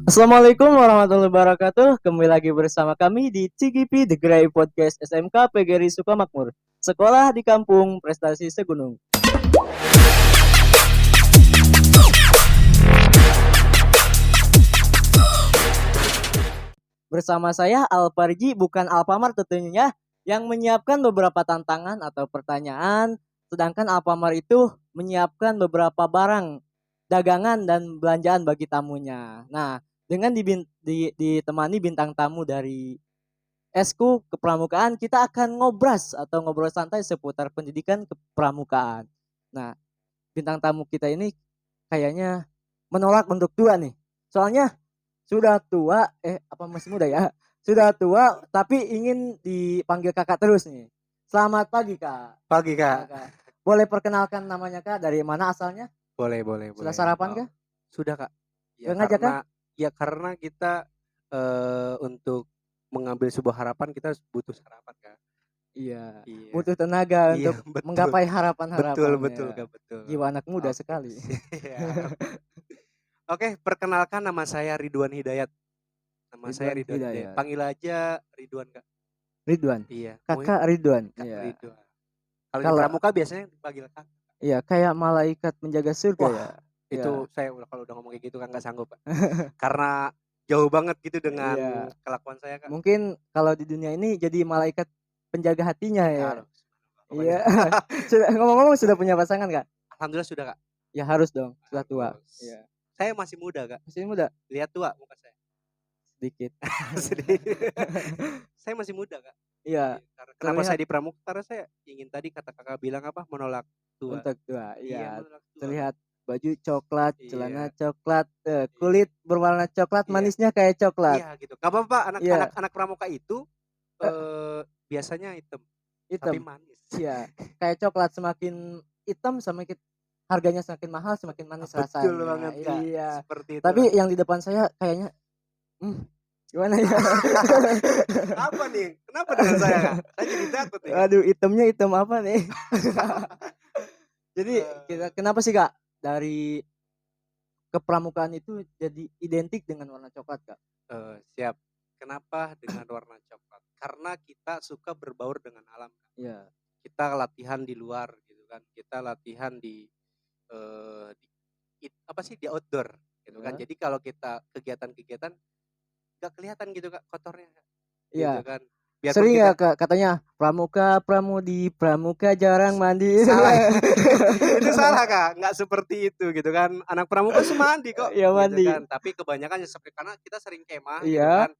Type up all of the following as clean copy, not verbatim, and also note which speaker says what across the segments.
Speaker 1: Assalamualaikum warahmatullahi wabarakatuh. Kembali lagi bersama kami di CGP The Gray Podcast SMK PGRI Sukamakmur. Sekolah di kampung, prestasi segunung. Bersama saya Alparji, bukan Alfamart tentunya, yang menyiapkan beberapa tantangan atau pertanyaan, sedangkan Alfamart itu menyiapkan beberapa barang dagangan dan belanjaan bagi tamunya. Nah, dengan ditemani bintang tamu dari Esku Kepramukaan, kita akan ngobras atau ngobrol santai seputar pendidikan kepramukaan. Nah, bintang tamu kita ini kayaknya menolak untuk tua nih. Soalnya sudah tua, apa masih muda ya? Sudah tua tapi ingin dipanggil kakak terus nih. Selamat pagi kak.
Speaker 2: Pagi
Speaker 1: Ya,
Speaker 2: Kak.
Speaker 1: Kak. Boleh perkenalkan namanya kak? Dari mana asalnya?
Speaker 2: Boleh.
Speaker 1: Sudah sarapan kak?
Speaker 2: Sudah Kak. Ya
Speaker 1: Gak ngajak kak?
Speaker 2: karena kita untuk mengambil sebuah harapan kita butuh sarapan Kak.
Speaker 1: Iya.
Speaker 2: Iya.
Speaker 1: Butuh tenaga
Speaker 2: Iya
Speaker 1: untuk
Speaker 2: betul.
Speaker 1: menggapai
Speaker 2: Betul
Speaker 1: harapan-harapannya.
Speaker 2: Kak, betul.
Speaker 1: Jiwa anak muda
Speaker 2: Oke,
Speaker 1: sekali.
Speaker 2: siap. Oke, perkenalkan nama saya Ridwan Hidayat. Nama saya
Speaker 1: Ridwan
Speaker 2: Ridwan Hidayat.
Speaker 1: Hidayat.
Speaker 2: Panggil aja Ridwan Kak.
Speaker 1: Ridwan.
Speaker 2: Iya,
Speaker 1: Kakak Ridwan.
Speaker 2: Kak
Speaker 1: Iya.
Speaker 2: Ridwan. Kalau di
Speaker 1: Kalau
Speaker 2: Pramuka biasanya dipanggil Kak.
Speaker 1: iya kayak malaikat menjaga surga
Speaker 2: Wah,
Speaker 1: ya. Iya.
Speaker 2: itu saya kalau udah ngomong kayak gitu kan nggak sanggup Kak. Karena jauh banget gitu dengan
Speaker 1: Iya.
Speaker 2: kelakuan saya Kak.
Speaker 1: Mungkin kalau di dunia ini jadi malaikat penjaga hatinya
Speaker 2: Ya
Speaker 1: ya.
Speaker 2: harus.
Speaker 1: Iya.
Speaker 2: Pokoknya
Speaker 1: Ngomong-ngomong sudah punya pasangan Kak?
Speaker 2: alhamdulillah sudah Kak.
Speaker 1: Ya harus dong, sudah tua.
Speaker 2: Harus.
Speaker 1: Iya.
Speaker 2: Saya masih muda Kak.
Speaker 1: Masih muda
Speaker 2: Lihat tua muka saya.
Speaker 1: sedikit.
Speaker 2: Sedih. Saya masih muda Kak.
Speaker 1: Iya,
Speaker 2: Kenapa
Speaker 1: terlihat
Speaker 2: saya di Pramuka? Karena saya ingin tadi kata Kakak bilang apa? Menolak tua.
Speaker 1: untuk tua.
Speaker 2: Iya,
Speaker 1: Iya,
Speaker 2: menolak tua.
Speaker 1: terlihat baju coklat, celana
Speaker 2: Iya.
Speaker 1: coklat, kulit berwarna coklat,
Speaker 2: Iya.
Speaker 1: manisnya kayak coklat.
Speaker 2: Iya gitu. Gak apa-apa
Speaker 1: Iya,
Speaker 2: anak Pramuka itu biasanya hitam tapi
Speaker 1: hitam.
Speaker 2: manis.
Speaker 1: Iya, kayak coklat semakin hitam semakin harganya semakin mahal, semakin manis
Speaker 2: Betul
Speaker 1: rasanya.
Speaker 2: banget Kak.
Speaker 1: Iya.
Speaker 2: Seperti itulah.
Speaker 1: Tapi yang di depan saya kayaknya gimana ya?
Speaker 2: Apa nih? Kenapa dengan saya Kak? Saya jadi takut nih Kak.
Speaker 1: Aduh, hitamnya hitam apa nih? Jadi
Speaker 2: Eh,
Speaker 1: kenapa sih Kak dari kepramukaan itu jadi identik dengan warna coklat Kak?
Speaker 2: Siap. Kenapa dengan warna coklat? Karena kita suka berbaur dengan alam.
Speaker 1: Iya.
Speaker 2: Kita latihan di luar gitu kan. Kita latihan di outdoor gitu kan.
Speaker 1: Ya.
Speaker 2: Jadi kalau kita kegiatan-kegiatan nggak kelihatan gitu Kak kotornya gitu
Speaker 1: Iya.
Speaker 2: kan. Biarpun
Speaker 1: Sering ya
Speaker 2: kita
Speaker 1: Kak katanya pramuka pramudi pramuka jarang mandi.
Speaker 2: salah itu salah Kak, nggak seperti itu gitu kan. Anak pramuka semandi kok
Speaker 1: Ya
Speaker 2: gitu
Speaker 1: mandi.
Speaker 2: kan. Tapi kebanyakan ya seperti karena kita sering kemah gitu
Speaker 1: Iya.
Speaker 2: kan.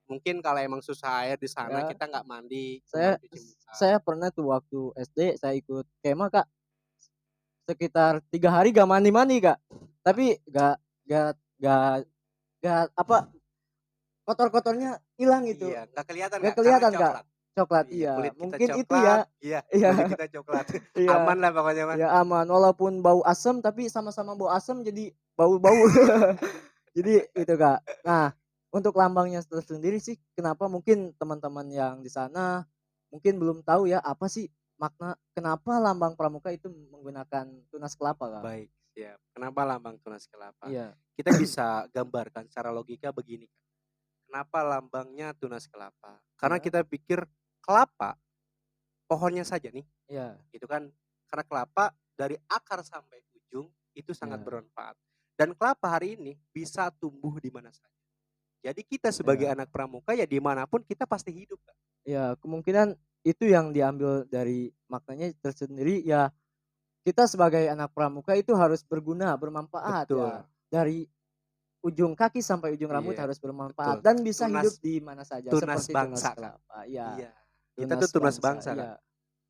Speaker 2: Mungkin kalau emang susah air di sana
Speaker 1: Ya.
Speaker 2: kita nggak mandi,
Speaker 1: Saya
Speaker 2: cuman cuci muka.
Speaker 1: saya pernah tuh waktu SD saya ikut kemah Kak. Sekitar 3 hari gak mandi-mandi Kak. Tapi gak gak gak apa kotor-kotornya hilang gitu.
Speaker 2: Iya, nggak kelihatan
Speaker 1: Gak
Speaker 2: Kak, karena
Speaker 1: kelihatan Kak.
Speaker 2: coklat.
Speaker 1: Coklat
Speaker 2: Iya,
Speaker 1: iya.
Speaker 2: kulit kita
Speaker 1: Mungkin itu
Speaker 2: coklat,
Speaker 1: ya.
Speaker 2: iya,
Speaker 1: Iya.
Speaker 2: kulit kita coklat.
Speaker 1: Iya.
Speaker 2: Aman lah pokoknya mah.
Speaker 1: Ya aman walaupun bau asam tapi sama-sama bau asam jadi bau-bau. Jadi itu Kak. Nah, untuk lambangnya tersendiri sih kenapa mungkin teman-teman yang di sana mungkin belum tahu ya apa sih makna kenapa lambang pramuka itu menggunakan tunas kelapa Kak?
Speaker 2: Baik, siap. Kenapa lambang tunas kelapa?
Speaker 1: Iya,
Speaker 2: Kita bisa gambarkan secara logika begini, Kak. Kenapa lambangnya tunas kelapa? Karena
Speaker 1: iya,
Speaker 2: kita pikir kelapa, pohonnya saja nih,
Speaker 1: iya,
Speaker 2: gitu kan. Karena kelapa dari akar sampai ujung itu sangat
Speaker 1: iya,
Speaker 2: bermanfaat. Dan kelapa hari ini bisa tumbuh di mana saja. Jadi kita sebagai
Speaker 1: iya.
Speaker 2: anak pramuka ya dimanapun kita pasti hidup, Kak.
Speaker 1: Ya, kemungkinan itu yang diambil dari maknanya tersendiri ya kita sebagai anak pramuka itu harus berguna, bermanfaat ya.
Speaker 2: Betul.
Speaker 1: Dari ujung kaki sampai ujung rambut
Speaker 2: Iya,
Speaker 1: harus
Speaker 2: betul.
Speaker 1: bermanfaat dan bisa hidup
Speaker 2: Tunas
Speaker 1: di mana saja
Speaker 2: tunas
Speaker 1: seperti tunas
Speaker 2: bangsa, Kak.
Speaker 1: kelapa. Ya,
Speaker 2: Iya. Kita
Speaker 1: tunas
Speaker 2: tuh tunas
Speaker 1: bangsa.
Speaker 2: bangsa, Kak.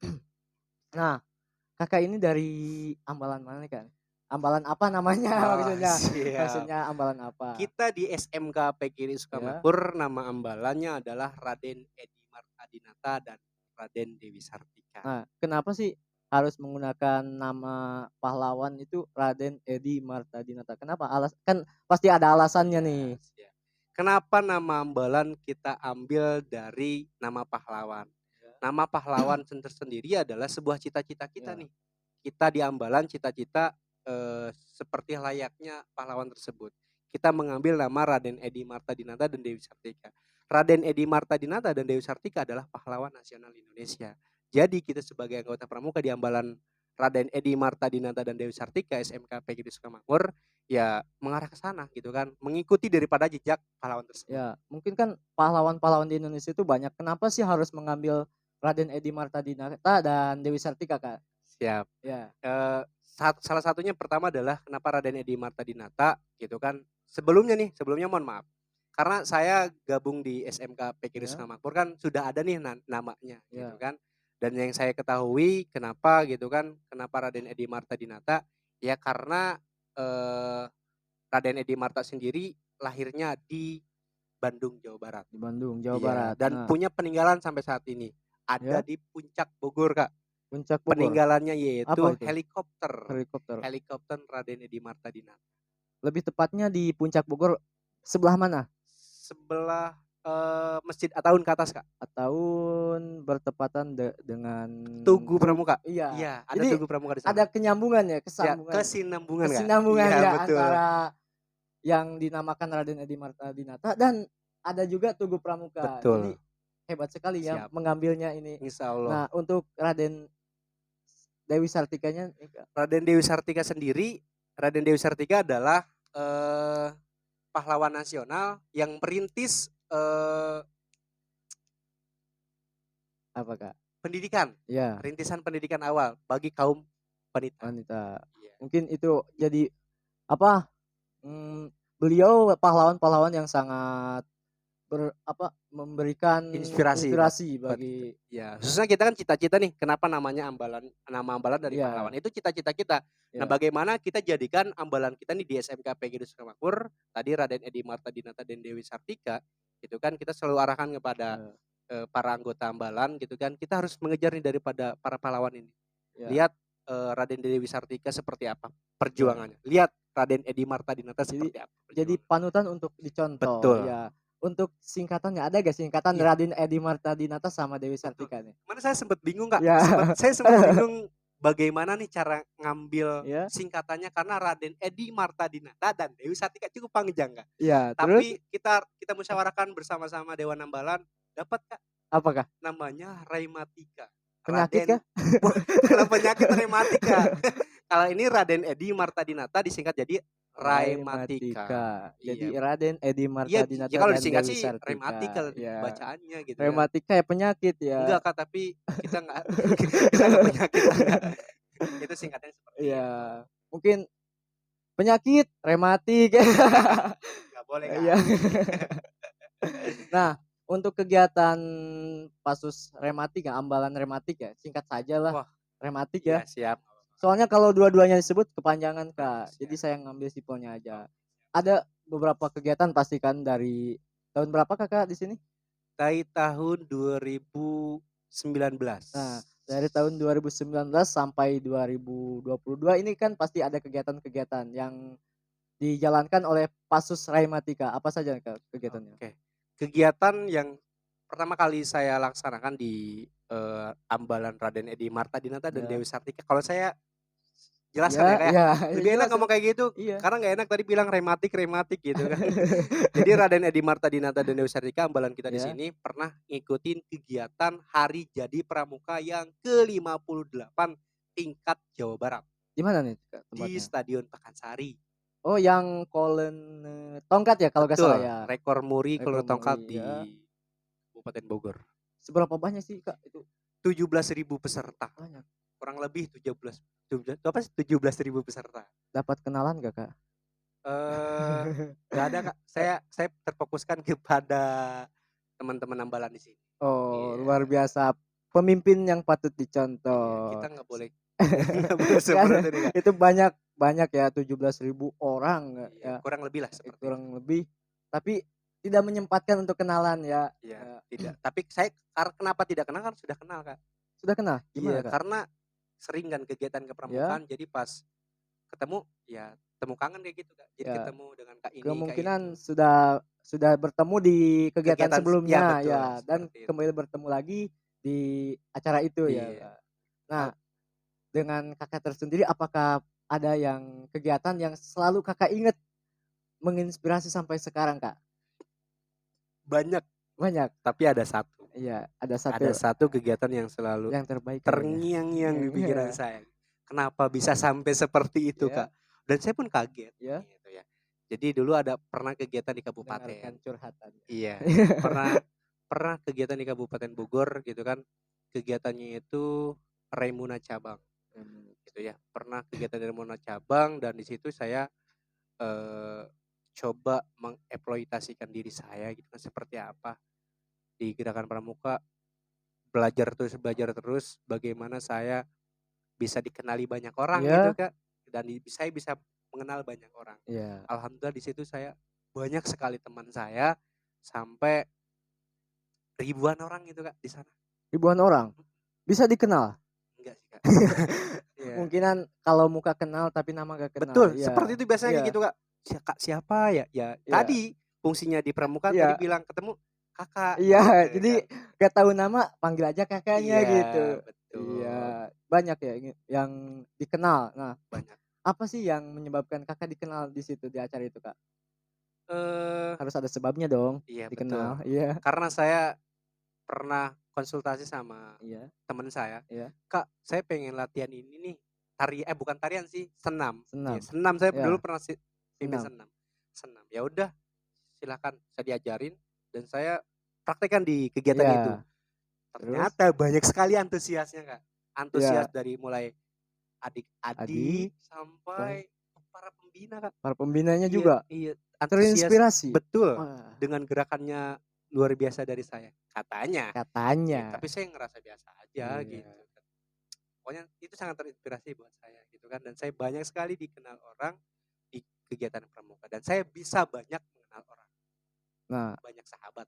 Speaker 1: Iya. Nah, Kakak ini dari Ambalan mana nih, Kak? Ambalan apa namanya
Speaker 2: Oh,
Speaker 1: maksudnya?
Speaker 2: siap.
Speaker 1: Maksudnya Ambalan apa?
Speaker 2: Kita di SMK PGRI
Speaker 1: Ya.
Speaker 2: Sukamakmur, nama ambalannya adalah Raden Edi Martadinata dan Raden Dewi Sartika.
Speaker 1: Nah, kenapa sih harus menggunakan nama pahlawan itu Raden Edi Martadinata? Kenapa? Kan pasti ada alasannya nih.
Speaker 2: Siap. Kenapa nama ambalan kita ambil dari nama pahlawan? Nama pahlawan tersendiri adalah sebuah cita-cita kita
Speaker 1: Ya.
Speaker 2: nih. Kita di ambalan cita-cita seperti layaknya pahlawan tersebut. kita mengambil nama Raden Edi Martadinata dan Dewi Sartika. Raden Edi Martadinata dan Dewi Sartika adalah pahlawan nasional Indonesia. Jadi kita sebagai anggota pramuka di Ambalan Raden Edi Martadinata dan Dewi Sartika SMK PGRI Sukamakmur ya mengarah ke sana gitu kan, mengikuti daripada jejak pahlawan tersebut.
Speaker 1: Ya, mungkin kan pahlawan-pahlawan di Indonesia itu banyak. Kenapa sih harus mengambil Raden Edi Martadinata dan Dewi Sartika, Kak?
Speaker 2: Siap.
Speaker 1: Ya,
Speaker 2: Salah satunya pertama adalah kenapa Raden Edi Martadinata gitu kan. Sebelumnya mohon maaf. Karena saya gabung di SMK PGRI
Speaker 1: ya,
Speaker 2: Sukamakmur kan sudah ada nih namanya
Speaker 1: ya.
Speaker 2: gitu kan. Dan yang saya ketahui kenapa gitu kan, kenapa Raden Edi Martadinata ya karena Raden Edi Marta sendiri lahirnya di Bandung, Jawa Barat.
Speaker 1: Di Bandung, Jawa
Speaker 2: Iya,
Speaker 1: Barat.
Speaker 2: dan
Speaker 1: Nah,
Speaker 2: punya peninggalan sampai saat ini. Ada
Speaker 1: ya,
Speaker 2: di Puncak Bogor, Kak.
Speaker 1: Puncak Bogor.
Speaker 2: Peninggalannya
Speaker 1: Apa
Speaker 2: yaitu
Speaker 1: itu?
Speaker 2: helikopter.
Speaker 1: Helikopter.
Speaker 2: Helikopter Raden Edi Martadinata.
Speaker 1: Lebih tepatnya di Puncak Bogor sebelah mana?
Speaker 2: Sebelah Masjid Ataun ke atas, Kak.
Speaker 1: Ataun bertepatan dengan
Speaker 2: Tugu Pramuka.
Speaker 1: Iya.
Speaker 2: Iya, ada
Speaker 1: Jadi
Speaker 2: Tugu Pramuka di sana.
Speaker 1: ada kenyambungan ya,
Speaker 2: Ya,
Speaker 1: kesambungan.
Speaker 2: kesinambungan, Kak.
Speaker 1: Kesinambungan
Speaker 2: Iya,
Speaker 1: ya
Speaker 2: betul.
Speaker 1: antara yang dinamakan Raden Edi Martadinata dan ada juga Tugu Pramuka. Jadi
Speaker 2: Betul.
Speaker 1: hebat sekali ya
Speaker 2: Siap.
Speaker 1: mengambilnya ini.
Speaker 2: Insya Allah.
Speaker 1: Nah, untuk Raden Dewi Sartikanya
Speaker 2: Raden Dewi Sartika sendiri, Raden Dewi Sartika adalah pahlawan nasional yang merintis
Speaker 1: apa, Kak?
Speaker 2: pendidikan,
Speaker 1: Ya,
Speaker 2: rintisan pendidikan awal bagi kaum wanita.
Speaker 1: wanita.
Speaker 2: Iya.
Speaker 1: Mungkin itu jadi apa? Beliau pahlawan-pahlawan yang sangat memberikan
Speaker 2: Inspirasi,
Speaker 1: inspirasi bagi
Speaker 2: ya khususnya kita kan cita-cita nih kenapa nama Ambalan dari
Speaker 1: ya,
Speaker 2: pahlawan itu cita-cita kita. Nah,
Speaker 1: ya,
Speaker 2: bagaimana kita jadikan Ambalan kita nih di SMK PGRI Sukamakmur tadi Raden Edi Martadinata dan Dewi Sartika gitu kan, kita selalu arahkan kepada
Speaker 1: ya,
Speaker 2: para anggota Ambalan gitu kan, kita harus mengejar nih daripada para pahlawan ini.
Speaker 1: ya,
Speaker 2: Lihat Raden Dewi Sartika seperti apa perjuangannya. Lihat Raden Edi Martadinata seperti apa
Speaker 1: jadi
Speaker 2: perjuangannya.
Speaker 1: panutan untuk dicontoh.
Speaker 2: Betul.
Speaker 1: Ya, untuk singkatannya ada gak singkatan
Speaker 2: Iya.
Speaker 1: Raden Edi Martadinata sama Dewi Sartika nih?
Speaker 2: Mana saya sempat bingung, Kak.
Speaker 1: Ya.
Speaker 2: Saya sempat bingung bagaimana nih cara ngambil
Speaker 1: Ya,
Speaker 2: singkatannya karena Raden Edi Martadinata dan Dewi Sartika cukup panjang, Kak.
Speaker 1: ya, terus
Speaker 2: Tapi kita musyawarahkan bersama-sama Dewan Ambalan, dapat, Kak,
Speaker 1: apakah?
Speaker 2: namanya Raimatika.
Speaker 1: Penyakit kah?
Speaker 2: Kalau penyakit rematika. Kalau ini Raden Edi Martadinata disingkat jadi Raimatika.
Speaker 1: Jadi
Speaker 2: Iya.
Speaker 1: Raden Edi
Speaker 2: Iya,
Speaker 1: Martadinata
Speaker 2: ya kalau
Speaker 1: dan
Speaker 2: disingkat
Speaker 1: Dewi
Speaker 2: sih
Speaker 1: Sartika.
Speaker 2: rematika
Speaker 1: Ya.
Speaker 2: bacaannya gitu ya.
Speaker 1: Rematika ya penyakit ya.
Speaker 2: Enggak, Kak, tapi kita enggak kita enggak penyakit, Kak. Itu singkatnya seperti itu.
Speaker 1: Iya. Mungkin penyakit rematik.
Speaker 2: Enggak boleh, Kak.
Speaker 1: Iya. Nah, untuk kegiatan Pasus Rematik ya, Ambalan Rematik ya, singkat saja lah.
Speaker 2: Wah,
Speaker 1: Rematik
Speaker 2: iya,
Speaker 1: ya.
Speaker 2: siap.
Speaker 1: Soalnya kalau dua-duanya disebut kepanjangan, Kak.
Speaker 2: Siap.
Speaker 1: Jadi saya ngambil simpelnya aja. Ada beberapa kegiatan pasti kan dari tahun berapa Kakak di sini?
Speaker 2: Dari tahun 2019.
Speaker 1: Nah, dari tahun 2019 sampai 2022 ini kan pasti ada kegiatan-kegiatan yang dijalankan oleh Pasus Rematika. Apa saja Kak kegiatannya?
Speaker 2: Oke. Kegiatan yang pertama kali saya laksanakan di Ambalan Raden Edi Martadinata dan
Speaker 1: Ya.
Speaker 2: Dewi Sartika. Kalau saya jelaskan ya, kayak lebih enak ngomong kayak gitu karena nggak enak tadi bilang rematik gitu kan. Jadi Raden Edi Martadinata dan Dewi Sartika Ambalan kita di sini pernah ngikutin kegiatan Hari Jadi Pramuka yang ke-58 tingkat Jawa Barat.
Speaker 1: Di mana nih Kak,
Speaker 2: di
Speaker 1: tempatnya?
Speaker 2: Stadion Pakansari.
Speaker 1: Oh, yang Kolen tongkat ya kalau nggak salah ya.
Speaker 2: Rekor muri kalau tongkat
Speaker 1: muri,
Speaker 2: di
Speaker 1: ya.
Speaker 2: Kabupaten Bogor.
Speaker 1: Seberapa banyak sih Kak itu?
Speaker 2: 17.000 peserta.
Speaker 1: Banyak.
Speaker 2: Kurang lebih 17.000 peserta.
Speaker 1: Dapat kenalan gak Kak?
Speaker 2: Gak ada, Kak. Saya terfokuskan kepada teman-teman Ambalan di sini.
Speaker 1: Oh, luar biasa. Pemimpin yang patut dicontoh.
Speaker 2: Kita nggak boleh seperti itu, Kak.
Speaker 1: Itu banyak ya 17.000 orang ya.
Speaker 2: Kurang lebih lah seperti
Speaker 1: kurang lebih. Tapi tidak menyempatkan untuk kenalan ya.
Speaker 2: Iya, tidak. Tapi saya kenapa tidak kenal kan sudah kenal, Kak.
Speaker 1: Sudah kenal? Gimana,
Speaker 2: Iya,
Speaker 1: Kak?
Speaker 2: karena sering kan kegiatan kepramukaan jadi pas ketemu ya temu kangen kayak gitu, Kak. Jadi ketemu dengan Kak ini
Speaker 1: kemungkinan
Speaker 2: kayak itu.
Speaker 1: sudah bertemu di kegiatan sebelumnya
Speaker 2: betul,
Speaker 1: dan kembali bertemu lagi di acara itu ya. Nah, dengan Kakak tersendiri apakah ada yang kegiatan yang selalu Kakak ingat menginspirasi sampai sekarang, Kak?
Speaker 2: Banyak,
Speaker 1: Banyak?
Speaker 2: tapi ada satu.
Speaker 1: Iya, ada
Speaker 2: Ada
Speaker 1: satu
Speaker 2: satu kegiatan yang selalu
Speaker 1: yang terbaik kayaknya.
Speaker 2: terngiang-ngiang di pikiran
Speaker 1: Iya.
Speaker 2: saya. Kenapa bisa sampai seperti itu,
Speaker 1: Iya,
Speaker 2: Kak? Dan saya pun kaget
Speaker 1: iya,
Speaker 2: gitu ya. Jadi dulu ada pernah kegiatan di kabupaten.
Speaker 1: mendengarkan curhatannya.
Speaker 2: Iya, pernah pernah kegiatan di Kabupaten Bogor gitu kan. Kegiatannya itu Raimuna Cabang gitu ya. Pernah kegiatan di Raimuna Cabang dan di situ saya eh, coba mengeksploitasikan diri saya gitu kan seperti apa di Gerakan Pramuka, belajar terus bagaimana saya bisa dikenali banyak orang gitu
Speaker 1: Iya,
Speaker 2: Kak, dan saya bisa mengenal banyak orang.
Speaker 1: iya.
Speaker 2: Alhamdulillah di situ saya banyak sekali teman saya sampai ribuan orang gitu Kak di sana.
Speaker 1: Ribuan orang bisa dikenal.
Speaker 2: Enggak sih Kak. Iya.
Speaker 1: Mungkinan kalau muka kenal tapi nama gak kenal.
Speaker 2: Betul, seperti
Speaker 1: Iya,
Speaker 2: itu biasanya kayak
Speaker 1: iya,
Speaker 2: gitu Kak. Kak siapa ya? Ya
Speaker 1: iya,
Speaker 2: tadi fungsinya di pramuka tadi
Speaker 1: iya,
Speaker 2: bilang ketemu kakak
Speaker 1: iya.
Speaker 2: gitu
Speaker 1: Jadi
Speaker 2: kan.
Speaker 1: gak tahu nama, panggil aja kakaknya
Speaker 2: Iya,
Speaker 1: gitu. Iya,
Speaker 2: betul.
Speaker 1: banyak ya yang dikenal. Nah,
Speaker 2: Banyak.
Speaker 1: apa sih yang menyebabkan kakak dikenal di situ di acara itu, Kak?
Speaker 2: Eh
Speaker 1: Harus ada sebabnya dong
Speaker 2: iya betul.
Speaker 1: dikenal. Iya,
Speaker 2: Karena saya pernah konsultasi sama
Speaker 1: iya,
Speaker 2: teman saya,
Speaker 1: iya.
Speaker 2: "Kak, saya pengen latihan ini nih." Bukan tarian sih, senam. Ya,
Speaker 1: Senam.
Speaker 2: senam saya dulu
Speaker 1: Iya,
Speaker 2: pernah pimpin
Speaker 1: senam.
Speaker 2: senam. Senam. Ya udah, silakan saya diajarin dan saya praktekkan di kegiatan itu.
Speaker 1: Iya, terus?
Speaker 2: Ternyata banyak sekali antusiasnya, Kak. Antusias
Speaker 1: Iya,
Speaker 2: dari mulai
Speaker 1: Adi,
Speaker 2: adik-adik
Speaker 1: sampai
Speaker 2: sampai para pembina, Kak.
Speaker 1: para pembinanya
Speaker 2: Iya
Speaker 1: juga
Speaker 2: iya, antusias
Speaker 1: terinspirasi.
Speaker 2: betul,
Speaker 1: Wah,
Speaker 2: dengan gerakannya luar biasa dari saya, katanya. Ya,
Speaker 1: katanya.
Speaker 2: tapi saya ngerasa biasa aja
Speaker 1: Iya.
Speaker 2: gitu kan. Pokoknya itu sangat terinspirasi buat saya gitu kan dan saya banyak sekali dikenal orang di kegiatan pramuka dan saya bisa banyak mengenal orang,
Speaker 1: Nah,
Speaker 2: banyak sahabat.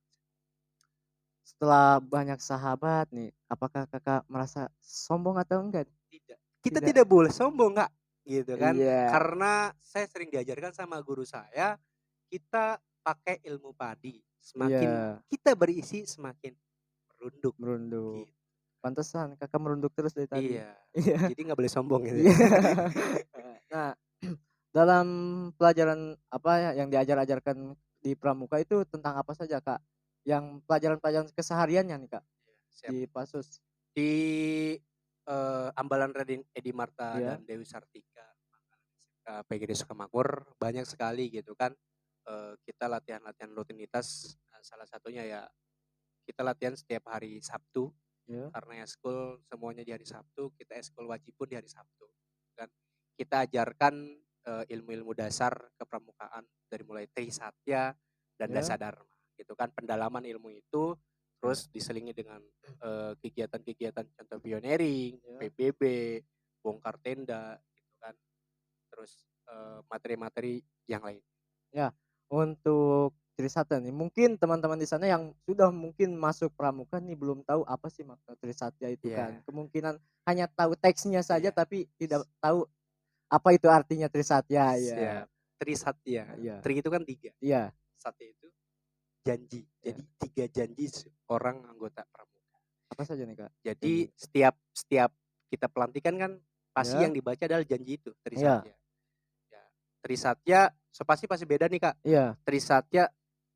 Speaker 1: setelah banyak sahabat nih, apakah Kakak merasa sombong atau enggak?
Speaker 2: Tidak, kita
Speaker 1: Tidak.
Speaker 2: tidak boleh sombong, Kak, gitu kan.
Speaker 1: Iya,
Speaker 2: Karena saya sering diajarkan sama guru saya, kita pakai ilmu padi. Semakin
Speaker 1: iya,
Speaker 2: kita berisi, semakin merunduk
Speaker 1: merunduk.
Speaker 2: gitu.
Speaker 1: Pantesan Kakak merunduk terus dari tadi.
Speaker 2: Iya,
Speaker 1: Iya,
Speaker 2: jadi nggak boleh sombong gitu ya.
Speaker 1: iya. Nah, dalam pelajaran apa ya yang diajarkan di pramuka itu tentang apa saja, Kak? Yang pelajaran-pelajaran kesehariannya nih, Kak,
Speaker 2: Siap.
Speaker 1: di Pasus?
Speaker 2: Di Ambalan Raden Edi Marta
Speaker 1: Iya,
Speaker 2: dan Dewi Sartika, PGD Sukamakmur banyak sekali gitu kan. Kita latihan-latihan rutinitas, salah satunya ya kita latihan setiap hari Sabtu
Speaker 1: iya,
Speaker 2: karena eskul semuanya di hari Sabtu, kita eskul wajib pun di hari Sabtu. Kan kita ajarkan ilmu-ilmu dasar kepramukaan dari mulai Trisatya dan
Speaker 1: iya,
Speaker 2: Dasadharma gitu kan, pendalaman ilmu itu
Speaker 1: iya,
Speaker 2: terus diselingi dengan kegiatan-kegiatan contoh pioneering,
Speaker 1: iya.
Speaker 2: PBB, bongkar tenda gitu kan. Terus materi-materi yang lain.
Speaker 1: Ya, untuk Trisatya nih, mungkin teman-teman di sana yang sudah mungkin masuk pramuka nih belum tahu apa sih makna Trisatya itu kan.
Speaker 2: Iya,
Speaker 1: Kemungkinan hanya tahu teksnya saja
Speaker 2: iya.
Speaker 1: tapi tidak tahu apa itu artinya Trisatya ya.
Speaker 2: Siap. Trisatya.
Speaker 1: Iya,
Speaker 2: Tri itu kan 3.
Speaker 1: iya,
Speaker 2: Satya itu janji.
Speaker 1: iya.
Speaker 2: Jadi 3 janji orang anggota pramuka.
Speaker 1: Apa saja nih, Kak?
Speaker 2: Jadi
Speaker 1: Janji.
Speaker 2: setiap setiap kita pelantikan kan pasti
Speaker 1: Iya,
Speaker 2: yang dibaca adalah janji itu,
Speaker 1: iya,
Speaker 2: Trisatya. Ya. Trisatya pasti beda nih Kak.
Speaker 1: iya,
Speaker 2: Trisatya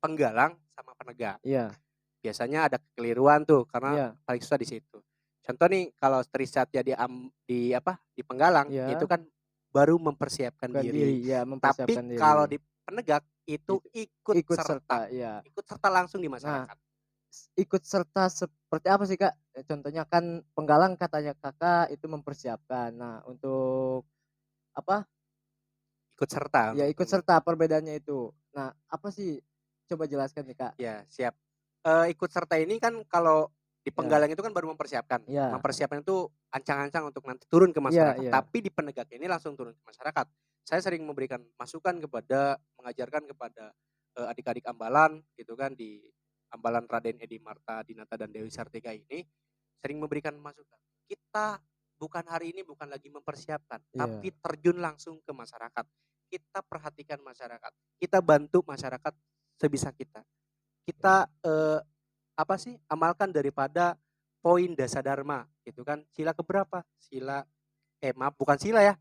Speaker 2: penggalang sama penegak.
Speaker 1: iya,
Speaker 2: Biasanya ada kekeliruan tuh karena
Speaker 1: iya,
Speaker 2: paling susah di situ. Contoh nih kalau Trisatya di penggalang itu
Speaker 1: iya.
Speaker 2: kan baru mempersiapkan
Speaker 1: Bukan
Speaker 2: diri.
Speaker 1: diri, ya
Speaker 2: Tapi
Speaker 1: mempersiapkan
Speaker 2: kalau
Speaker 1: diri.
Speaker 2: di penegak itu
Speaker 1: Itu ikut
Speaker 2: serta.
Speaker 1: serta, iya.
Speaker 2: Ikut serta langsung di
Speaker 1: Nah,
Speaker 2: masyarakat.
Speaker 1: ikut serta seperti apa sih, Kak? Contohnya kan penggalang katanya Kakak itu mempersiapkan. Nah, untuk apa,
Speaker 2: Ikut serta
Speaker 1: ya
Speaker 2: untuk
Speaker 1: ikut serta perbedaannya itu. Nah, apa sih? Coba jelaskan nih, Kak.
Speaker 2: ya siap. Ikut serta ini kan kalau di
Speaker 1: Ya,
Speaker 2: penggalang itu kan baru mempersiapkan.
Speaker 1: iya,
Speaker 2: Mempersiapkan itu ancang-ancang untuk nanti turun ke
Speaker 1: iya,
Speaker 2: masyarakat.
Speaker 1: iya,
Speaker 2: Tapi di penegak ini langsung turun ke masyarakat. Saya sering memberikan masukan mengajarkan kepada adik-adik Ambalan gitu kan di Ambalan Raden Edi Marta Dinata dan Dewi Sartika ini sering memberikan masukan. Kita bukan hari ini bukan lagi mempersiapkan,
Speaker 1: iya,
Speaker 2: tapi terjun langsung ke masyarakat. Kita perhatikan masyarakat. Kita bantu masyarakat sebisa kita. Kita apa sih amalkan daripada poin Dasadharma gitu kan. Sila keberapa? Maaf bukan sila ya.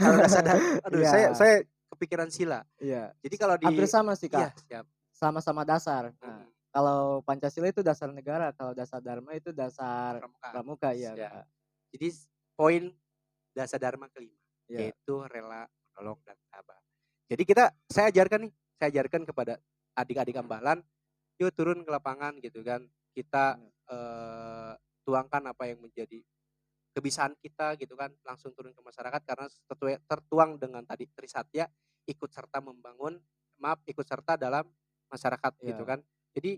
Speaker 2: Kalau Dasadharma aduh
Speaker 1: iya,
Speaker 2: saya kepikiran sila.
Speaker 1: Iya.
Speaker 2: Jadi kalau
Speaker 1: Hampir
Speaker 2: di
Speaker 1: sama sih,
Speaker 2: iya
Speaker 1: Kak.
Speaker 2: siap.
Speaker 1: Sama-sama dasar. Nah,
Speaker 2: Mhm.
Speaker 1: kalau Pancasila itu dasar negara, kalau dasar Dharma itu dasar
Speaker 2: Pramuka.
Speaker 1: pramuka, iya,
Speaker 2: Siap.
Speaker 1: Kak.
Speaker 2: Jadi poin dasar dharma kelima
Speaker 1: Iya.
Speaker 2: yaitu rela, menolong dan sabar. Jadi saya ajarkan kepada adik-adik ambalan, yuk turun ke lapangan gitu kan. Kita
Speaker 1: Bener.
Speaker 2: tuangkan apa yang menjadi kebiasaan kita gitu kan, langsung turun ke masyarakat karena tertuang dengan tadi Trisatya ikut serta dalam masyarakat gitu
Speaker 1: Iya.
Speaker 2: kan. Jadi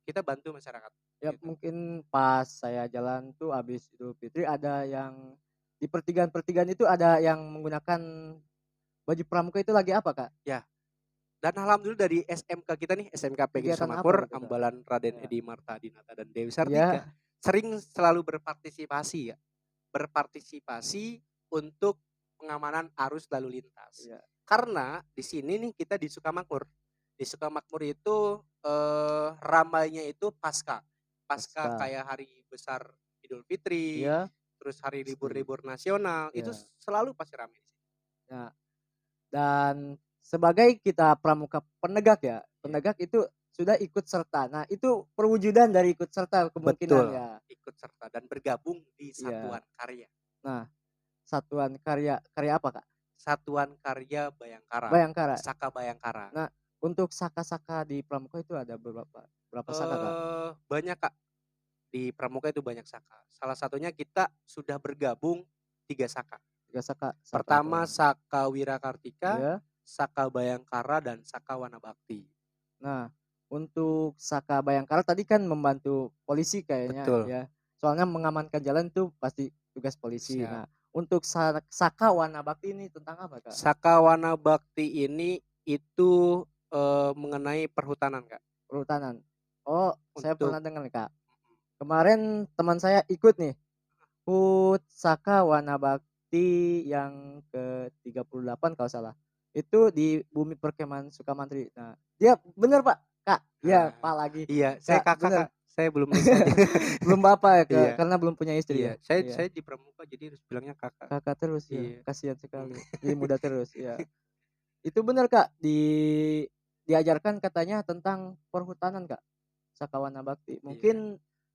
Speaker 2: kita bantu masyarakat
Speaker 1: Ya
Speaker 2: gitu.
Speaker 1: mungkin pas saya jalan tuh habis Idul Fitri ada yang di pertigaan-pertigaan itu ada yang menggunakan baju pramuka itu lagi apa, Kak?
Speaker 2: Ya, dan alhamdulillah dari SMK kita nih, SMK PGRI
Speaker 1: Kegiatan apa
Speaker 2: Sukamakmur,
Speaker 1: gitu, Kak?
Speaker 2: Ambalan Raden
Speaker 1: Iya.
Speaker 2: Edi Marta Dinata dan Dewi
Speaker 1: Iya.
Speaker 2: Sartika sering selalu berpartisipasi untuk pengamanan arus lalu lintas.
Speaker 1: Iya.
Speaker 2: Karena di sini nih kita di Sukamakmur. Di Sukamakmur itu ramainya itu pasca. Pasca
Speaker 1: Pasca.
Speaker 2: kayak hari besar Idul Fitri,
Speaker 1: Iya.
Speaker 2: terus hari
Speaker 1: Pasti.
Speaker 2: libur-libur nasional, itu
Speaker 1: Iya.
Speaker 2: selalu pasti ramai di sini.
Speaker 1: Nah, dan sebagai kita pramuka penegak ya,
Speaker 2: Iya.
Speaker 1: penegak itu sudah ikut serta. Nah, itu perwujudan dari ikut serta kemungkinan
Speaker 2: Betul,
Speaker 1: ya.
Speaker 2: ikut serta dan bergabung di
Speaker 1: Iya.
Speaker 2: satuan karya.
Speaker 1: Nah, satuan karya karya apa, Kak?
Speaker 2: Satuan Karya Bayangkara,
Speaker 1: Bayangkara.
Speaker 2: Saka Bayangkara.
Speaker 1: Nah, untuk saka-saka di pramuka itu ada berapa saka, Kak?
Speaker 2: Banyak Kak, di Pramuka itu banyak saka. Salah satunya kita sudah bergabung 3 saka.
Speaker 1: 3 saka, saka apa
Speaker 2: Pertama
Speaker 1: yang
Speaker 2: Saka Wirakartika,
Speaker 1: iya.
Speaker 2: Saka Bayangkara, dan Saka Wanabakti.
Speaker 1: Nah, untuk saka Bayangkara tadi kan membantu polisi kayaknya
Speaker 2: Betul,
Speaker 1: ya. Soalnya mengamankan jalan tuh pasti tugas polisi.
Speaker 2: siap.
Speaker 1: Nah, untuk saka Wana Bakti ini tentang apa, Kak?
Speaker 2: Saka Wanabakti ini itu mengenai perhutanan Kak.
Speaker 1: Perhutanan. Oh, saya
Speaker 2: Untuk
Speaker 1: pernah dengar nih, Kak. Kemarin teman saya ikut nih, HUT Saka Wana Bakti yang ke-38 kalau salah. Itu di Bumi Perkemahan Sukamantri. Nah, dia bener, Pak. Kak, iya,
Speaker 2: nah,
Speaker 1: Pak lagi.
Speaker 2: iya, saya
Speaker 1: Kak,
Speaker 2: kakak
Speaker 1: bener.
Speaker 2: Kak, saya belum nikah aja.
Speaker 1: Belum bapak ya,
Speaker 2: Iya,
Speaker 1: karena belum punya istri
Speaker 2: iya,
Speaker 1: ya? Iya.
Speaker 2: saya di Pramuka jadi harus bilangnya kakak.
Speaker 1: Kakak terus ya,
Speaker 2: Iya.
Speaker 1: kasihan sekali. Jadi muda terus, ya. Itu benar, Kak, diajarkan katanya tentang perhutanan, Kak, Sakawana Bakti.
Speaker 2: Iya,
Speaker 1: Mungkin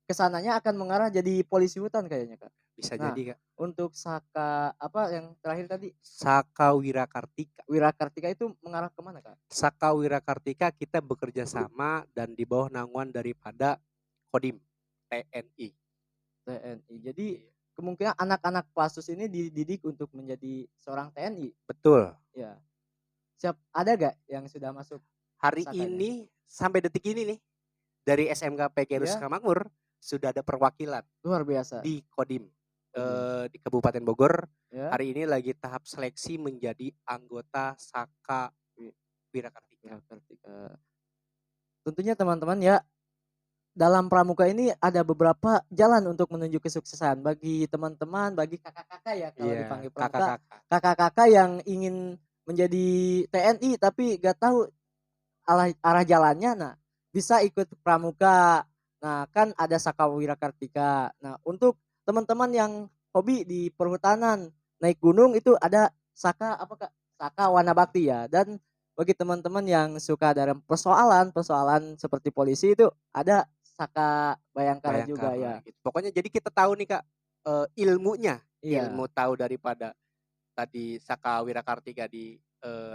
Speaker 1: kesananya akan mengarah jadi polisi hutan kayaknya, Kak.
Speaker 2: bisa
Speaker 1: Nah,
Speaker 2: jadi Kak.
Speaker 1: untuk Saka apa yang terakhir tadi,
Speaker 2: Saka Wirakartika.
Speaker 1: Wirakartika itu mengarah ke mana, Kak?
Speaker 2: Saka Wirakartika kita bekerja sama dan di bawah naungan daripada Kodim TNI.
Speaker 1: TNI. Jadi
Speaker 2: Iya.
Speaker 1: kemungkinan anak-anak Pasus ini dididik untuk menjadi seorang TNI.
Speaker 2: Betul.
Speaker 1: Ya. Siap, ada gak yang sudah masuk
Speaker 2: Hari
Speaker 1: Sakanya?
Speaker 2: ini sampai detik ini nih dari SMK PGRI
Speaker 1: Iya,
Speaker 2: Sukamakmur sudah ada perwakilan
Speaker 1: luar biasa.
Speaker 2: di Kodim
Speaker 1: Kodim.
Speaker 2: di Kabupaten Bogor.
Speaker 1: Ya,
Speaker 2: Hari ini lagi tahap seleksi menjadi anggota Saka Wirakartika.
Speaker 1: Wirakartika. Tentunya teman-teman ya, dalam pramuka ini ada beberapa jalan untuk menuju kesuksesan bagi teman-teman, bagi kakak-kakak ya kalau
Speaker 2: Iya,
Speaker 1: dipanggil pramuka,
Speaker 2: kakak-kakak.
Speaker 1: kakak-kakak yang ingin menjadi TNI tapi gak tahu arah jalannya. Nah, bisa ikut pramuka. Nah, kan ada Saka Wirakartika. Nah, untuk teman-teman yang hobi di perhutanan, naik gunung itu ada Saka apa, Kak? Saka Wana Bakti ya. Dan bagi teman-teman yang suka dalam persoalan seperti polisi itu ada Saka Bayangkara juga
Speaker 2: Bayangkara
Speaker 1: ya.
Speaker 2: gitu. Pokoknya jadi kita tahu nih Kak, ilmunya,
Speaker 1: Iya,
Speaker 2: ilmu tahu daripada tadi Saka Wirakartika di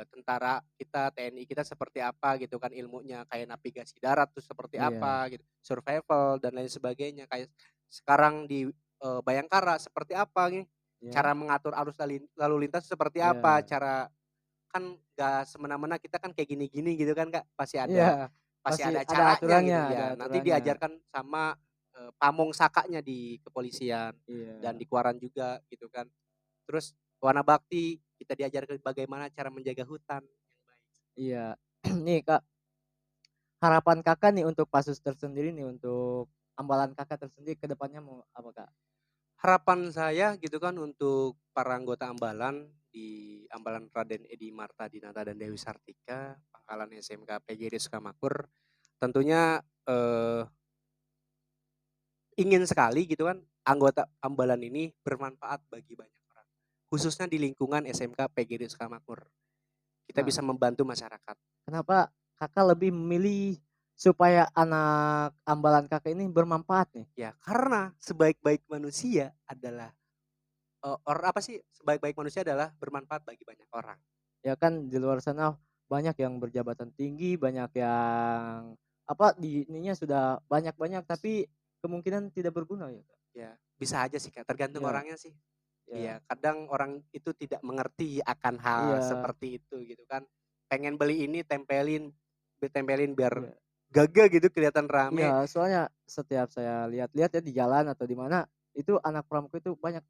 Speaker 2: tentara kita, TNI kita seperti apa gitu kan ilmunya, kayak navigasi darat tuh seperti
Speaker 1: iya,
Speaker 2: apa gitu, survival dan lain sebagainya. Kayak sekarang di Bayangkara seperti apa nih,
Speaker 1: iya,
Speaker 2: cara mengatur arus lalu lintas seperti apa,
Speaker 1: iya,
Speaker 2: cara kan nggak semena-mena kita kan kayak gini-gini gitu kan Kak,
Speaker 1: iya.
Speaker 2: pasti
Speaker 1: Pasti
Speaker 2: ada
Speaker 1: ada
Speaker 2: caranya
Speaker 1: aturannya,
Speaker 2: gitu
Speaker 1: ada
Speaker 2: ya. Nanti
Speaker 1: aturannya.
Speaker 2: diajarkan sama pamong sakanya di kepolisian dan
Speaker 1: Iya,
Speaker 2: di Kuaran juga gitu kan. Terus warna bakti kita diajarkan bagaimana cara menjaga hutan yang baik.
Speaker 1: iya. Nih, Kak, harapan Kakak nih untuk Pasus tersendiri nih, untuk ambalan Kakak tersendiri ke depannya mau apa, Kak?
Speaker 2: Harapan saya gitu kan untuk para anggota ambalan di Ambalan Raden Edi Marta Dinata dan Dewi Sartika, Pangkalan SMK PGRI Sukamakmur, tentunya ingin sekali gitu kan anggota ambalan ini bermanfaat bagi banyak orang, khususnya di lingkungan SMK PGRI Sukamakmur. kita
Speaker 1: Nah,
Speaker 2: bisa membantu masyarakat.
Speaker 1: kenapa Kakak lebih memilih supaya anak ambalan Kakak ini bermanfaat nih?
Speaker 2: Ya, karena sebaik-baik manusia adalah sebaik-baik manusia adalah bermanfaat bagi banyak orang.
Speaker 1: Ya kan di luar sana banyak yang berjabatan tinggi, banyak yang apa di ininya sudah banyak-banyak tapi kemungkinan tidak berguna ya, Kak?
Speaker 2: Ya, bisa aja sih Kak, tergantung
Speaker 1: Iya,
Speaker 2: orangnya sih.
Speaker 1: iya,
Speaker 2: Iya, kadang orang itu tidak mengerti akan hal
Speaker 1: iya,
Speaker 2: seperti itu gitu kan. Pengen beli ini ditempelin biar
Speaker 1: iya.
Speaker 2: gagah gitu kelihatan
Speaker 1: Iya,
Speaker 2: rame.
Speaker 1: soalnya setiap saya lihat-lihat ya di jalan atau di mana, itu anak pramuka itu banyak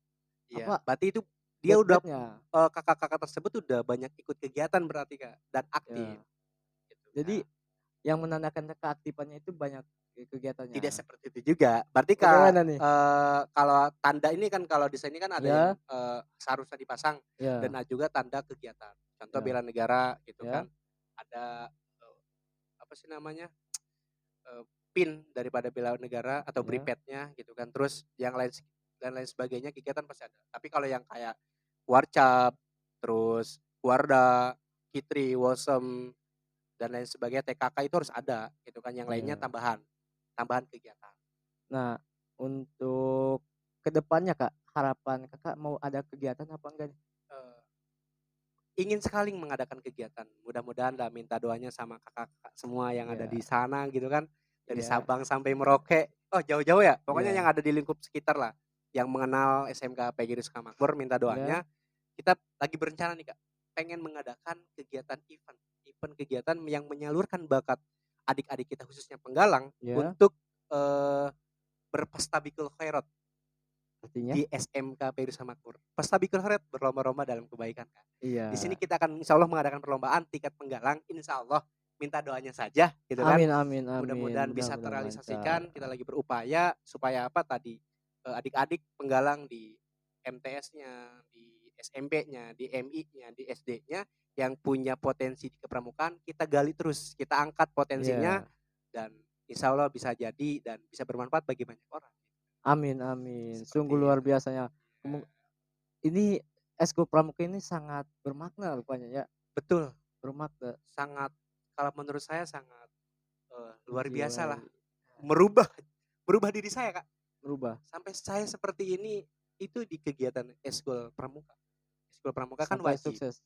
Speaker 2: Iya,
Speaker 1: apa,
Speaker 2: berarti itu dia udah
Speaker 1: bet-betnya.
Speaker 2: kakak-kakak tersebut udah banyak ikut kegiatan berarti Kak dan aktif
Speaker 1: Ya.
Speaker 2: gitu
Speaker 1: Jadi
Speaker 2: Kak.
Speaker 1: yang menandakan keaktifannya itu banyak
Speaker 2: Tidak
Speaker 1: kegiatannya.
Speaker 2: seperti itu juga. Berarti Kak,
Speaker 1: Bagaimana nih?
Speaker 2: kalau tanda ini kan kalau di sini kan ada yang
Speaker 1: Ya,
Speaker 2: seharusnya dipasang dan
Speaker 1: ya,
Speaker 2: ada juga tanda kegiatan. Contoh
Speaker 1: ya,
Speaker 2: bela negara gitu
Speaker 1: ya,
Speaker 2: kan. Ada apa sih namanya? eee, PIN daripada bela negara atau
Speaker 1: ya,
Speaker 2: bripetnya gitu kan. Terus yang lain dan lain sebagainya kegiatan pasti ada. Tapi kalau yang kayak Warcap, terus Warda, Kitri, Wosem, dan lain sebagainya, TKK itu harus ada gitu kan. Yang lainnya
Speaker 1: iya.
Speaker 2: tambahan, tambahan kegiatan.
Speaker 1: Nah, untuk kedepannya Kak, harapan Kakak mau ada kegiatan apa enggak nih?
Speaker 2: Eee, Ingin sekali mengadakan kegiatan. Mudah-mudahan lah minta doanya sama kakak-kakak semua yang ada di
Speaker 1: Iya,
Speaker 2: sana gitu kan. Dari
Speaker 1: iya,
Speaker 2: Sabang sampai Merauke. Oh jauh-jauh ya? Pokoknya yang
Speaker 1: iya,
Speaker 2: ada di lingkup sekitar lah. Yang mengenal SMK PGRI Sukamakmur minta
Speaker 1: iya,
Speaker 2: doanya. Kita lagi berencana nih Kak, pengen mengadakan kegiatan event. Event kegiatan yang menyalurkan bakat adik-adik kita khususnya penggalang
Speaker 1: iya,
Speaker 2: untuk berpastabikul khairat
Speaker 1: artinya?
Speaker 2: di SMK PGRI Sukamakmur. Pastabikul khairat berlomba-lomba dalam kebaikan Kak. Di sini
Speaker 1: Iya.
Speaker 2: kita akan insya Allah mengadakan perlombaan tingkat penggalang, insya Allah minta doanya saja gitu kan.
Speaker 1: Amin, amin, amin,
Speaker 2: Mudah-mudahan bisa
Speaker 1: mudah-mudahan lancar.
Speaker 2: terrealisasikan. Kita lagi berupaya supaya apa tadi adik-adik penggalang di MTS-nya, di SMP-nya, di MI-nya, di SD-nya yang punya potensi di kepramukaan kita gali terus, kita angkat potensinya
Speaker 1: Iya,
Speaker 2: dan insya Allah bisa jadi dan bisa bermanfaat bagi banyak orang.
Speaker 1: amin, amin, sungguh
Speaker 2: Seperti
Speaker 1: luar
Speaker 2: itu.
Speaker 1: biasanya. Ini Eskul Pramuka ini sangat bermakna rupanya ya,
Speaker 2: Betul,
Speaker 1: bermakna,
Speaker 2: sangat kalau menurut saya sangat luar biasa lah.
Speaker 1: menjiwai,
Speaker 2: Merubah merubah diri saya Kak.
Speaker 1: berubah
Speaker 2: Sampai saya seperti ini itu di kegiatan Eskul Pramuka. Eskul Pramuka kan
Speaker 1: sampai
Speaker 2: wajib.
Speaker 1: sukses,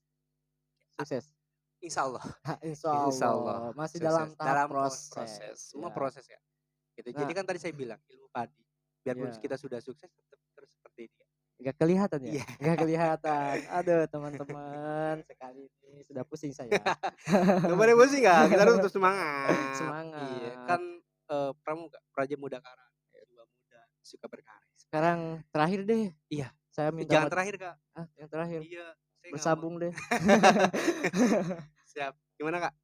Speaker 1: sukses.
Speaker 2: Insya Allah,
Speaker 1: Insya
Speaker 2: insya Allah
Speaker 1: Allah, masih dalam
Speaker 2: sukses
Speaker 1: tahap
Speaker 2: dalam proses,
Speaker 1: proses,
Speaker 2: semua
Speaker 1: ya.
Speaker 2: proses ya. Gitu. Jadi
Speaker 1: Nah,
Speaker 2: kan tadi saya bilang ilmu padi. Biarpun
Speaker 1: ya,
Speaker 2: kita sudah sukses tetap terus seperti ini.
Speaker 1: nggak kelihatan ya?
Speaker 2: Iya.
Speaker 1: Nggak kelihatan. Aduh, teman-teman, sekali ini sudah pusing saya.
Speaker 2: Gak boleh pusing Kak, kita harus tetap semangat. Iya, kan
Speaker 1: Semangat.
Speaker 2: pramuka, Praja Muda Karang, jiwa muda suka berkarya.
Speaker 1: Sekarang terakhir deh,
Speaker 2: Iya,
Speaker 1: saya minta
Speaker 2: jangan terakhir Kak.
Speaker 1: yang terakhir,
Speaker 2: Iya, saya nggak mau.
Speaker 1: bersambung deh.
Speaker 2: Siap. Gimana Kak?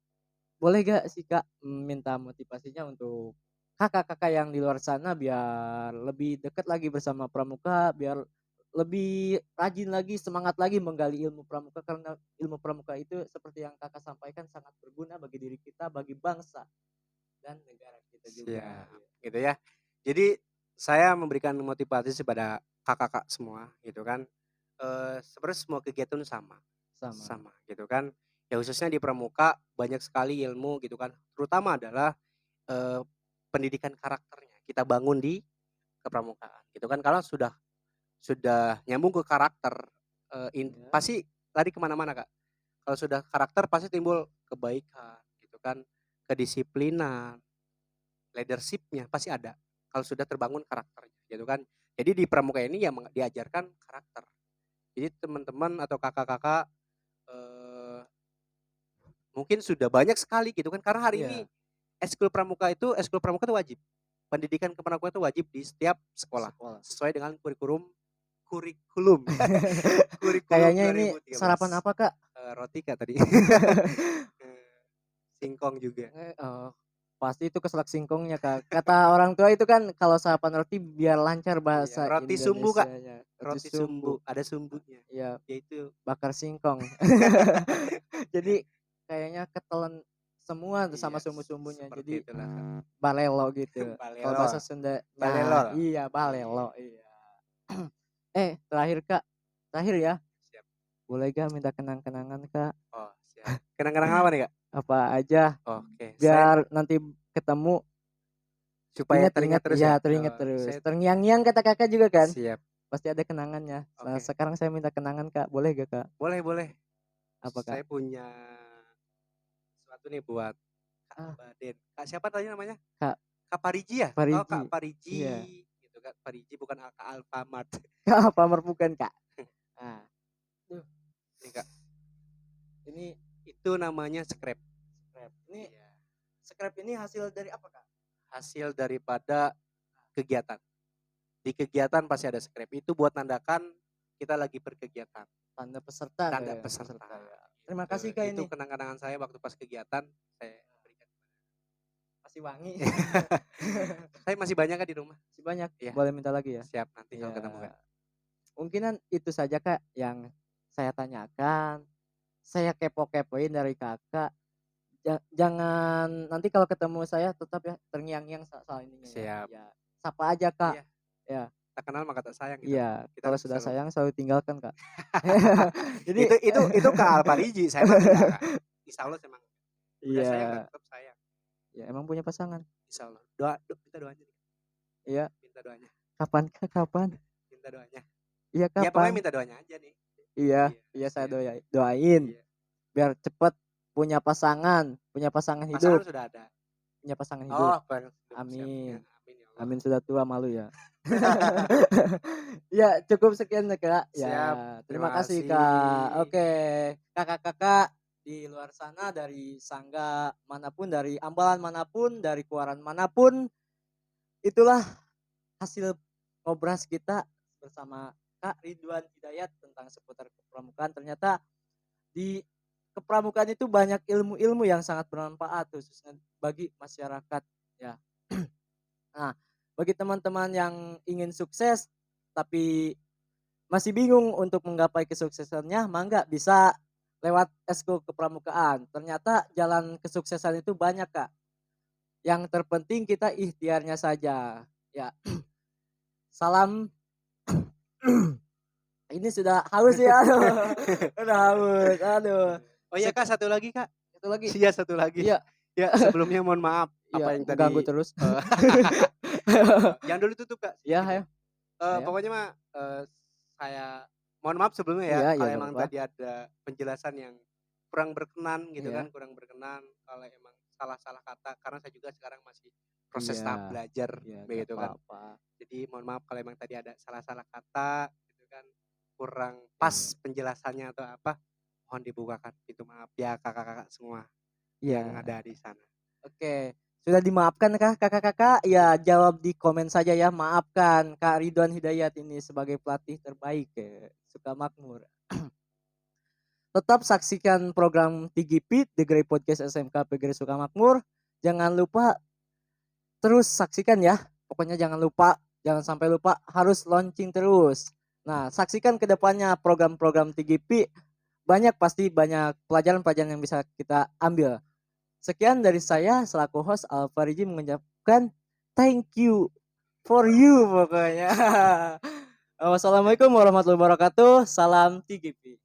Speaker 1: Boleh gak sih Kak, minta motivasinya untuk kakak-kakak yang di luar sana biar lebih dekat lagi bersama pramuka, biar lebih rajin lagi, semangat lagi menggali ilmu pramuka karena ilmu pramuka itu seperti yang Kakak sampaikan sangat berguna bagi diri kita, bagi bangsa dan negara kita juga.
Speaker 2: Siap,
Speaker 1: Iya,
Speaker 2: gitu ya. Jadi saya memberikan motivasi kepada kakak-kakak semua gitu kan. Sebenarnya semua kegiatan sama,
Speaker 1: sama.
Speaker 2: sama gitu kan. Ya khususnya di pramuka banyak sekali ilmu gitu kan. Terutama adalah eh, pendidikan karakternya kita bangun di kepramukaan gitu kan. Kalau sudah nyambung ke karakter
Speaker 1: Iya,
Speaker 2: pasti lari kemana-mana Kak. Kalau sudah karakter pasti timbul kebaikan gitu kan, kedisiplinan, leadership-nya pasti ada, kalau sudah terbangun karakternya gitu kan. Jadi di pramuka ini ya diajarkan karakter. Jadi teman-teman atau kakak-kakak eee, mungkin sudah banyak sekali gitu kan karena hari ini
Speaker 1: iya,
Speaker 2: eskul pramuka itu wajib. Pendidikan kepramukaan itu wajib di setiap sekolah
Speaker 1: sekolah.
Speaker 2: sesuai dengan kurikulum kurikulum kurikulum
Speaker 1: Kayaknya ini
Speaker 2: 2013.
Speaker 1: sarapan apa Kak?
Speaker 2: Roti Kak tadi. Singkong juga.
Speaker 1: Oh, pasti itu keselak singkongnya, Kak. Kata orang tua itu kan kalau sarapan roti biar lancar
Speaker 2: Iya,
Speaker 1: bahasa
Speaker 2: roti sumbu Kak,
Speaker 1: Indonesianya. Roti
Speaker 2: roti sumbu,
Speaker 1: sumbu,
Speaker 2: ada sumbunya,
Speaker 1: iya,
Speaker 2: yaitu
Speaker 1: bakar singkong. Jadi kayaknya ketelen semua tuh sama
Speaker 2: iya,
Speaker 1: sumbu-sumbunya.
Speaker 2: seperti
Speaker 1: Jadi
Speaker 2: itulah Kak.
Speaker 1: balelo gitu. Kalau bahasa
Speaker 2: Balelol,
Speaker 1: Sundanya
Speaker 2: balelol.
Speaker 1: iya
Speaker 2: Iya,
Speaker 1: balelo, iya. Terakhir Kak, terakhir ya.
Speaker 2: siap.
Speaker 1: Boleh gak minta kenang-kenangan, Kak?
Speaker 2: Oh, siap. Kenang-kenangan apa nih Kak?
Speaker 1: Apa aja
Speaker 2: Oke, saya
Speaker 1: biar nanti ketemu
Speaker 2: supaya teringat
Speaker 1: ingat-ingat,
Speaker 2: terus
Speaker 1: iya
Speaker 2: ya.
Speaker 1: teringat
Speaker 2: Oh,
Speaker 1: terus.
Speaker 2: saya
Speaker 1: Terngiang-ngiang kata kakak juga kan?
Speaker 2: siap.
Speaker 1: Pasti ada kenangannya. Nah,
Speaker 2: Oke,
Speaker 1: sekarang saya minta kenangan kak, boleh gak kak?
Speaker 2: boleh boleh.
Speaker 1: Apa kak?
Speaker 2: Saya punya sesuatu nih buat Kak
Speaker 1: Ah,
Speaker 2: Baden. Kak siapa tadi namanya?
Speaker 1: kak
Speaker 2: Kak Pariji ya? Oh
Speaker 1: Pariji.
Speaker 2: Kak Pariji,
Speaker 1: Iya.
Speaker 2: gitu kan. Pariji bukan Kak Alfamart.
Speaker 1: Kak Pamer bukan kak. Nah, tuh,
Speaker 2: Nih Kak,
Speaker 1: ini
Speaker 2: itu namanya scrap.
Speaker 1: scrap. Ini
Speaker 2: Iya.
Speaker 1: scrap ini hasil dari apa kak?
Speaker 2: Hasil daripada kegiatan. Di kegiatan pasti ada scrap. Itu buat nandakan kita lagi berkegiatan.
Speaker 1: Tanda peserta kak
Speaker 2: Tanda
Speaker 1: ya?
Speaker 2: peserta.
Speaker 1: Peserta ya. Terima
Speaker 2: Gitu.
Speaker 1: kasih kak
Speaker 2: Itu
Speaker 1: ini.
Speaker 2: kenang-kenangan saya waktu pas kegiatan saya berikan.
Speaker 1: Masih wangi.
Speaker 2: Saya masih banyak kan di rumah.
Speaker 1: Masih banyak.
Speaker 2: Iya,
Speaker 1: Boleh minta lagi ya?
Speaker 2: siap nanti kalau
Speaker 1: Iya.
Speaker 2: ketemu Kak.
Speaker 1: Mungkinan itu saja kak yang saya tanyakan. Saya kepo-kepoin dari kakak. Jangan nanti kalau ketemu saya tetap ya terngiang-ngiang soal ininya ya.
Speaker 2: Siap.
Speaker 1: Ya, sapa aja kak.
Speaker 2: Iya,
Speaker 1: Ya,
Speaker 2: tak kenal maka tak sayang gitu.
Speaker 1: iya.
Speaker 2: Kita
Speaker 1: Kalau
Speaker 2: harus
Speaker 1: sudah
Speaker 2: selalu.
Speaker 1: sayang selalu tinggalkan kak. Jadi
Speaker 2: Itu Kak Alpariji, saya mah enggak Kak. Insya Allah emang udah sayang dan
Speaker 1: iya,
Speaker 2: tetap sayang.
Speaker 1: ya emang punya pasangan.
Speaker 2: Insya Allah. Doa, minta doanya.
Speaker 1: Iya.
Speaker 2: Minta doanya.
Speaker 1: Kapan kak? Kapan?
Speaker 2: Minta doanya.
Speaker 1: Iya
Speaker 2: Ya pokoknya
Speaker 1: kapan?
Speaker 2: minta doanya aja nih.
Speaker 1: Iya,
Speaker 2: Iya,
Speaker 1: iya saya
Speaker 2: siap.
Speaker 1: doain
Speaker 2: Iya.
Speaker 1: biar cepet punya pasangan
Speaker 2: Pasangan
Speaker 1: hidup,
Speaker 2: sudah ada.
Speaker 1: punya pasangan hidup.
Speaker 2: Oh, baru. Siap. Ya,
Speaker 1: Amin.
Speaker 2: amin ya Allah.
Speaker 1: Amin sudah tua malu ya. Ya cukup sekian ya kak. Ya
Speaker 2: Siap.
Speaker 1: terima
Speaker 2: Terima
Speaker 1: kasih
Speaker 2: kasih.
Speaker 1: kak. Oke kakak-kakak di luar sana dari Sangga manapun, dari Ambalan manapun, dari Kuaran manapun, itulah hasil ngobras kita bersama Kak Ridwan Hidayat tentang seputar kepramukaan. Ternyata di kepramukaan itu banyak ilmu-ilmu yang sangat bermanfaat khususnya bagi masyarakat ya. Nah, bagi teman-teman yang ingin sukses tapi masih bingung untuk menggapai kesuksesannya, mangga bisa lewat eskul kepramukaan. Ternyata jalan kesuksesan itu banyak, Kak. Yang terpenting kita ikhtiarnya saja. Ya, salam. Ini sudah haus ya, aduh. Udah haus, aduh.
Speaker 2: Oh iya Kak, satu lagi Kak.
Speaker 1: Satu lagi.
Speaker 2: Iya, satu lagi.
Speaker 1: Iya,
Speaker 2: Ya, sebelumnya mohon maaf
Speaker 1: iya,
Speaker 2: apa yang
Speaker 1: mengganggu
Speaker 2: tadi
Speaker 1: terus.
Speaker 2: jangan dulu tutup Kak.
Speaker 1: Iya,
Speaker 2: Sedikit ya.
Speaker 1: ayo. Ayo.
Speaker 2: Pokoknya mah saya mohon maaf sebelumnya ya
Speaker 1: Iya, iya,
Speaker 2: kalau
Speaker 1: gak
Speaker 2: emang
Speaker 1: apa-apa.
Speaker 2: tadi ada penjelasan yang kurang berkenan gitu
Speaker 1: Iya.
Speaker 2: kan, kurang berkenan kalau emang salah-salah kata karena saya juga sekarang masih proses
Speaker 1: Iya.
Speaker 2: tahap belajar
Speaker 1: Iya, gak
Speaker 2: begitu kan.
Speaker 1: apa-apa.
Speaker 2: Jadi mohon maaf kalau emang tadi ada salah-salah kata gitu kan, kurang pas penjelasannya atau apa, mohon dibukakan pintu maaf ya kakak-kakak semua yang
Speaker 1: Iya.
Speaker 2: ada di sana.
Speaker 1: Oke. Sudah dimaafkan kah kakak-kakak? Ya jawab di komen saja ya. Maafkan Kak Ridwan Hidayat ini sebagai pelatih terbaik ya. Sukamakmur. Tetap saksikan program TGP The Great Podcast SMK PGRI Sukamakmur. Jangan lupa terus saksikan ya. Pokoknya jangan lupa, jangan sampai lupa harus launching terus. Nah, saksikan ke depannya program-program TGP. Pasti banyak pelajaran-pelajaran yang bisa kita ambil. Sekian dari saya selaku host Alfariji mengucapkan thank you for you pokoknya. Wassalamualaikum warahmatullahi wabarakatuh. Salam TGP.